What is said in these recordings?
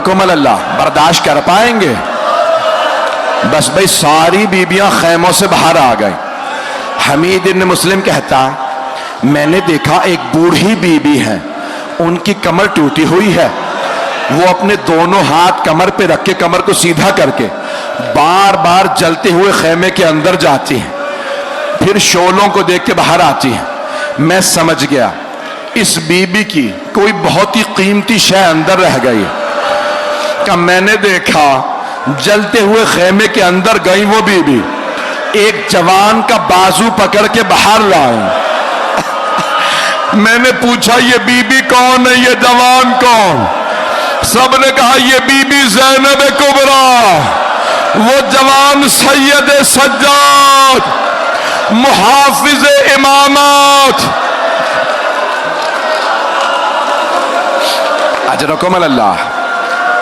اجرکم اللہ، برداشت کر پائیں گے؟ بس بھئی ساری بیبیاں خیموں سے باہر آ گئیں۔ حمید ابن مسلم کہتا میں نے دیکھا ایک بوڑھی بی بی ہے، ان کی کمر ٹوٹی ہوئی ہے، وہ اپنے دونوں ہاتھ کمر پہ رکھ کے کمر کو سیدھا کر کے بار بار جلتے ہوئے خیمے کے اندر جاتی ہیں، پھر شعلوں کو دیکھ کے باہر آتی ہیں۔ میں سمجھ گیا اس بی بی کی کوئی بہت ہی قیمتی شے اندر رہ گئی کہ میں نے دیکھا جلتے ہوئے خیمے کے اندر گئی وہ بی بی، ایک جوان کا بازو پکڑ کے باہر لائیں۔ میں نے پوچھا یہ بی بی کون ہے، یہ جوان کون؟ سب نے کہا یہ بی بی زینب کبریٰ، وہ جوان سید سجاد، محافظ امامات۔ اجرکم اللہ،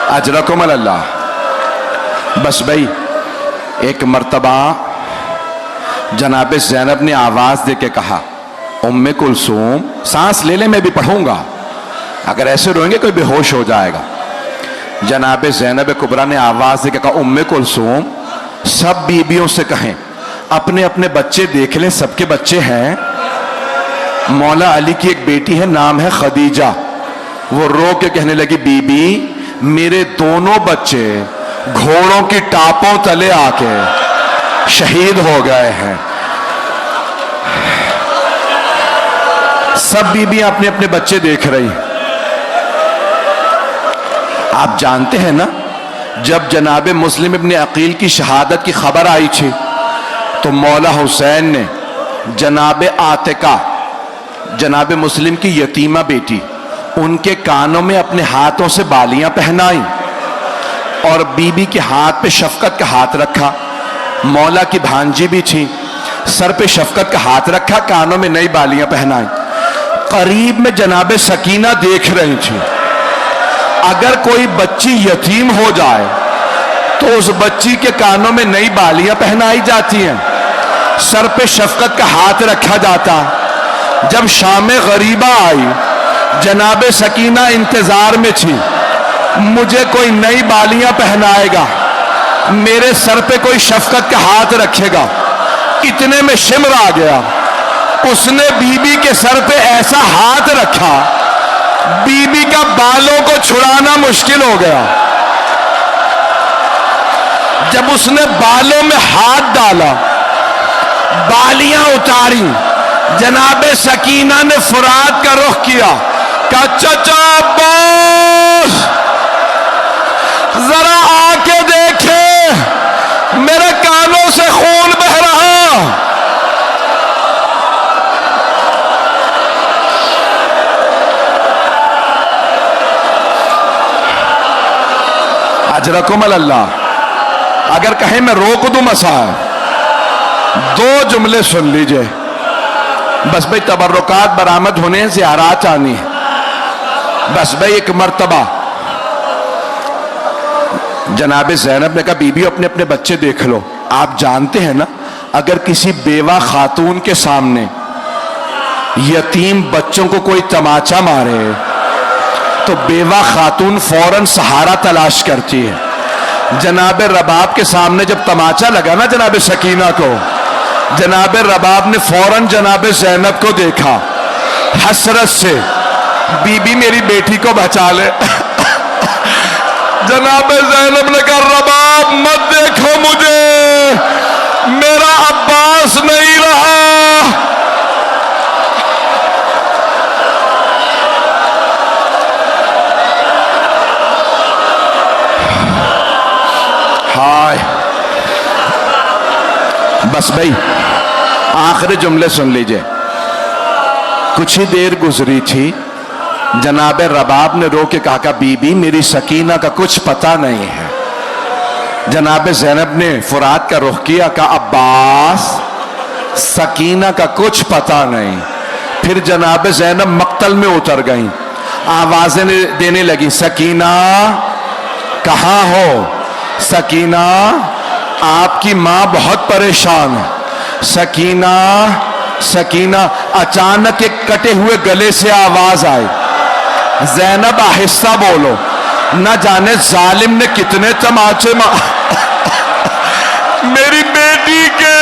اجرکم اللہ۔ بس بھئی ایک مرتبہ جناب زینب نے آواز دے کے کہا ام کلثوم، سانس لے لے میں بھی پڑھوں گا، اگر ایسے روئیں گے کوئی بے ہوش ہو جائے گا۔ جناب زینب کبریٰ نے آواز دے کے کہا ام کلثوم، سب بیبیوں سے کہیں اپنے اپنے بچے دیکھ لیں، سب کے بچے ہیں۔ مولا علی کی ایک بیٹی ہے، نام ہے خدیجہ، وہ رو کے کہنے لگی بی بی میرے دونوں بچے گھوڑوں کی ٹاپوں تلے آ کے شہید ہو گئے ہیں۔ سب بیبیاں اپنے اپنے بچے دیکھ رہی۔ آپ جانتے ہیں نا جب جناب مسلم ابن عقیل کی شہادت کی خبر آئی تھی تو مولا حسین نے جناب عاتقہ، جناب مسلم کی یتیمہ بیٹی، ان کے کانوں میں اپنے ہاتھوں سے بالیاں پہنائیں اور بی بی کے ہاتھ پہ شفقت کا ہاتھ رکھا۔ مولا کی بھانجی بھی تھی، سر پہ شفقت کا ہاتھ رکھا، کانوں میں نئی بالیاں پہنائیں۔ قریب میں جناب سکینہ دیکھ رہی تھی، اگر کوئی بچی یتیم ہو جائے تو اس بچی کے کانوں میں نئی بالیاں پہنائی جاتی ہیں، سر پہ شفقت کا ہاتھ رکھا جاتا۔ جب شام غریبہ آئی جناب سکینہ انتظار میں تھی، مجھے کوئی نئی بالیاں پہنائے گا، میرے سر پہ کوئی شفقت کا ہاتھ رکھے گا۔ اتنے میں شمر آ گیا، اس نے بی بی کے سر پہ ایسا ہاتھ رکھا بی بی کا بالوں کو چھڑانا مشکل ہو گیا۔ جب اس نے بالوں میں ہاتھ ڈالا، بالیاں اتاری، جناب سکینہ نے فرات کا رخ کیا، کہا چچا عباس ذرا آ کے دیکھے میرے کانوں سے خون بہ رہا۔ اجرکم اللہ۔ اگر کہیں میں روک دوں مسائل، دو جملے سن لیجئے بس بھئی، تبرکات برآمد ہونے، زیارات آنی ہے۔ بس بھئی ایک مرتبہ جناب زینب نے کہا بی بی اپنے اپنے بچے دیکھ لو۔ آپ جانتے ہیں نا اگر کسی بیوہ خاتون کے سامنے یتیم بچوں کو کوئی تماچا مارے تو بیوہ خاتون فوراً سہارا تلاش کرتی ہے۔ جناب رباب کے سامنے جب تماچا لگا نا جناب سکینہ کو، جناب رباب نے فوراً جناب زینب کو دیکھا، حسرت سے بی بی میری بیٹی کو بچا لے۔ جناب زینب نے کہا رباب مت دیکھو مجھے، میرا عباس نہیں رہا۔ ہائے بس بھئی آخری جملے سن لیجئے۔ کچھ ہی دیر گزری تھی، جناب رباب نے رو کے کہا کہ بی بی میری سکینہ کا کچھ پتہ نہیں ہے۔ جناب زینب نے فرات کا رخ کیا، کہا عباس سکینہ کا کچھ پتہ نہیں۔ پھر جناب زینب مقتل میں اتر گئیں، آوازیں دینے لگی سکینہ کہاں ہو؟ سکینہ آپ کی ماں بہت پریشان ہے۔ سکینہ سکینہ۔ اچانک ایک کٹے ہوئے گلے سے آواز آئی، زینب آہستہ بولو۔ نہ جانے ظالم نے کتنے تماچے میری بیٹی کے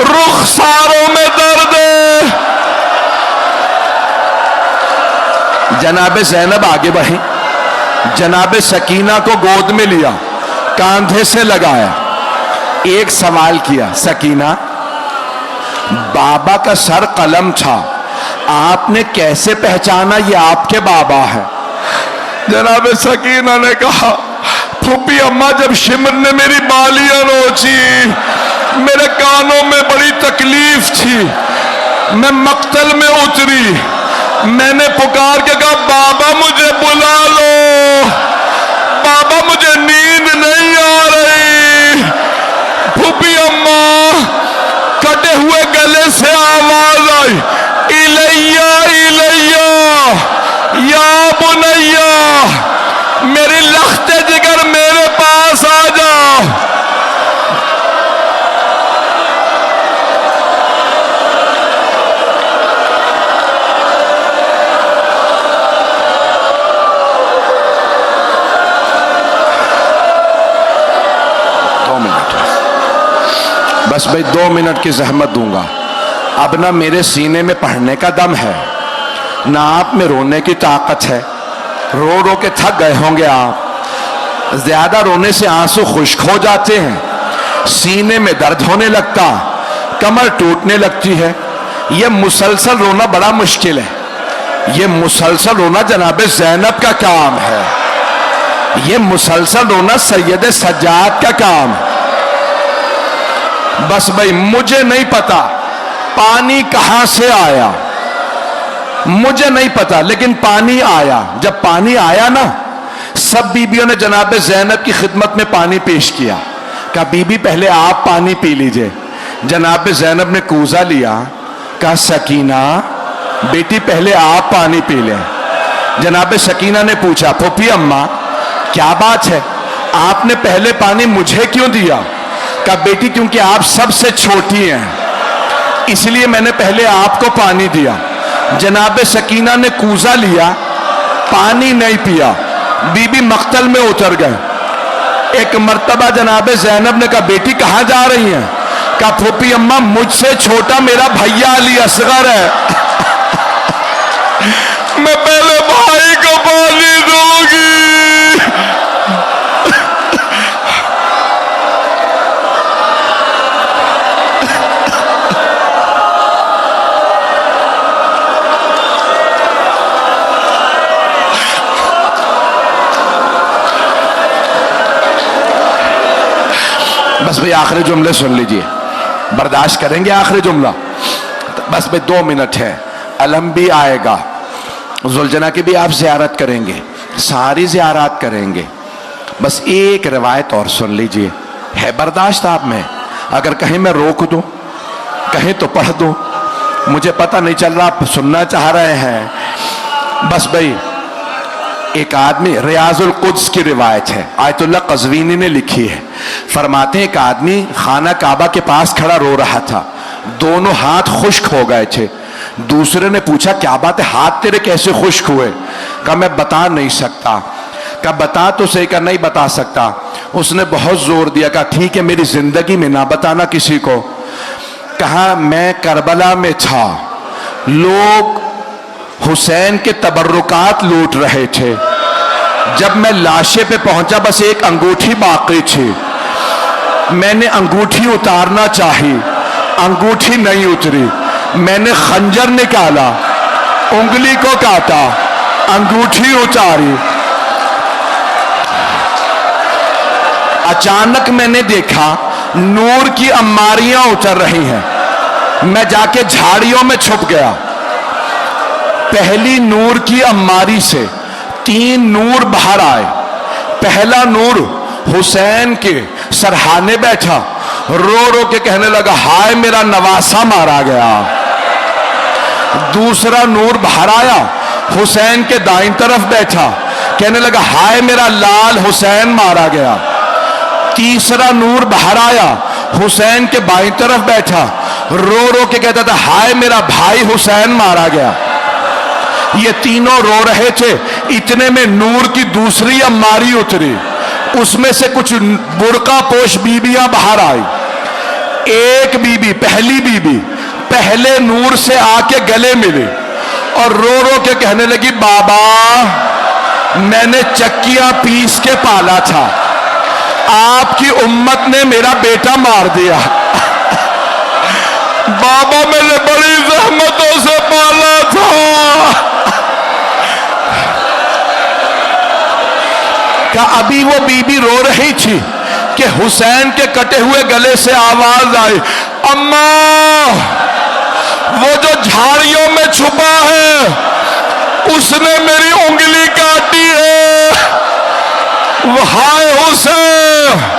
رخساروں میں درد ہے. جناب زینب آگے بڑھی, جناب سکینہ کو گود میں لیا, کاندھے سے لگایا, ایک سوال کیا, سکینہ بابا کا سر قلم تھا, آپ نے کیسے پہچانا یہ آپ کے بابا ہے؟ جناب سکینہ نے کہا, پھوپھی اماں جب شمر نے میری بالیاں نوچی میرے کانوں میں بڑی تکلیف تھی, میں مقتل میں اتری, میں نے پکار کے کہا بابا مجھے بلا لو, بابا مجھے نیند نہیں آ رہی. پھوپھی اماں کٹے ہوئے گلے سے آواز آئی, الیہ الیہ یا بنیا, میری لخت جگر میرے پاس آ جا. بس بھائی 2 منٹ کی زحمت دوں گا. اب نہ میرے سینے میں پڑھنے کا دم ہے, نہ آپ میں رونے کی طاقت ہے. رو رو کے تھک گئے ہوں گے آپ, زیادہ رونے سے آنسو خشک ہو جاتے ہیں, سینے میں درد ہونے لگتا, کمر ٹوٹنے لگتی ہے. یہ مسلسل رونا بڑا مشکل ہے. یہ مسلسل رونا جناب زینب کا کام ہے. یہ مسلسل رونا سید سجاد کا کام ہے. بس بھائی مجھے نہیں پتا پانی کہاں سے آیا, مجھے نہیں پتا, لیکن پانی آیا. جب پانی آیا نا, سب بیبیوں نے جناب زینب کی خدمت میں پانی پیش کیا. کہا بی بی پہلے آپ پانی پی لیجئے. جناب زینب نے کوزہ لیا, کہا سکینہ بیٹی پہلے آپ پانی پی لیں. جناب سکینہ نے پوچھا پھوپھی اماں کیا بات ہے, آپ نے پہلے پانی مجھے کیوں دیا؟ کہا بیٹی کیونکہ آپ سب سے چھوٹی ہیں, اس لیے میں نے پہلے آپ کو پانی دیا. جناب سکینہ نے کوزہ لیا, پانی نہیں پیا, بی بی مقتل میں اتر گئے. ایک مرتبہ جناب زینب نے کہا بیٹی کہاں جا رہی ہیں؟ کہا پھوپھی اماں مجھ سے چھوٹا میرا بھیا علی اصغر ہے, میں پہلے بھائی کو پانی دوں گی. بس بھئی آخری جملے سن لیجئے, برداشت کریں گے آخری جملہ؟ بس بھئی 2 منٹ ہے. علم بھی آئے گا, زلجنہ کی بھی آپ زیارت کریں گے, ساری زیارات کریں گے. بس ایک روایت اور سن لیجئے, ہے برداشت آپ میں؟ اگر کہیں میں روک دوں, کہیں تو پڑھ دوں, مجھے پتہ نہیں چل رہا آپ سننا چاہ رہے ہیں. بس بھئی ایک آدمی, ریاض القدس کی روایت ہے, آیت اللہ قزوینی نے لکھی ہے, فرماتے ہیں ایک آدمی خانہ کعبہ کے پاس کھڑا رو رہا تھا, دونوں ہاتھ خشک ہو گئے تھے. دوسرے نے پوچھا کیا بات ہے, ہاتھ تیرے کیسے خشک ہوئے؟ کہا میں بتا نہیں سکتا. کہا بتا تو صحیح, کہا نہیں بتا سکتا. اس نے بہت زور دیا, کہا ٹھیک ہے میری زندگی میں نہ بتانا کسی کو. کہا میں کربلا میں تھا, لوگ حسین کے تبرکات لوٹ رہے تھے, جب میں لاشے پہ پہنچا بس ایک انگوٹھی باقی تھی, میں نے انگوٹھی اتارنا چاہی, انگوٹھی نہیں اتری, میں نے خنجر نکالا, انگلی کو کاٹا, انگوٹھی اتاری. اچانک میں نے دیکھا نور کی اماریاں اتر رہی ہیں, میں جا کے جھاڑیوں میں چھپ گیا. پہلی نور کی اماری سے 3 نور باہر آئے. پہلا نور حسین کے سرہانے بیٹھا, رو رو کے کہنے لگا ہائے میرا نواسا مارا گیا. دوسرا نور باہر آیا, حسین کے دائیں طرف بیٹھا, کہنے لگا ہائے میرا لال حسین مارا گیا. تیسرا نور باہر آیا, حسین کے بائیں طرف بیٹھا, رو رو کے کہتا تھا ہائے میرا بھائی حسین مارا گیا. یہ تینوں رو رہے تھے, اتنے میں نور کی دوسری اماری اتری، اس میں سے کچھ برقع پوش بیویاں باہر آئی۔ ایک بی بی، پہلی بی بی، پہلے نور سے آ کے گلے ملی اور رو رو کے کہنے لگی بابا میں نے چکیاں پیس کے پالا تھا، آپ کی امت نے میرا بیٹا مار دیا، بابا میں نے بڑی زحمتوں سے پالا تھا۔ کہ ابھی وہ بی بی رو رہی تھی کہ حسین کے کٹے ہوئے گلے سے آواز آئی، اماں وہ جو جھاڑیوں میں چھپا ہے اس نے میری انگلی کاٹی ہے، ہائے حسین۔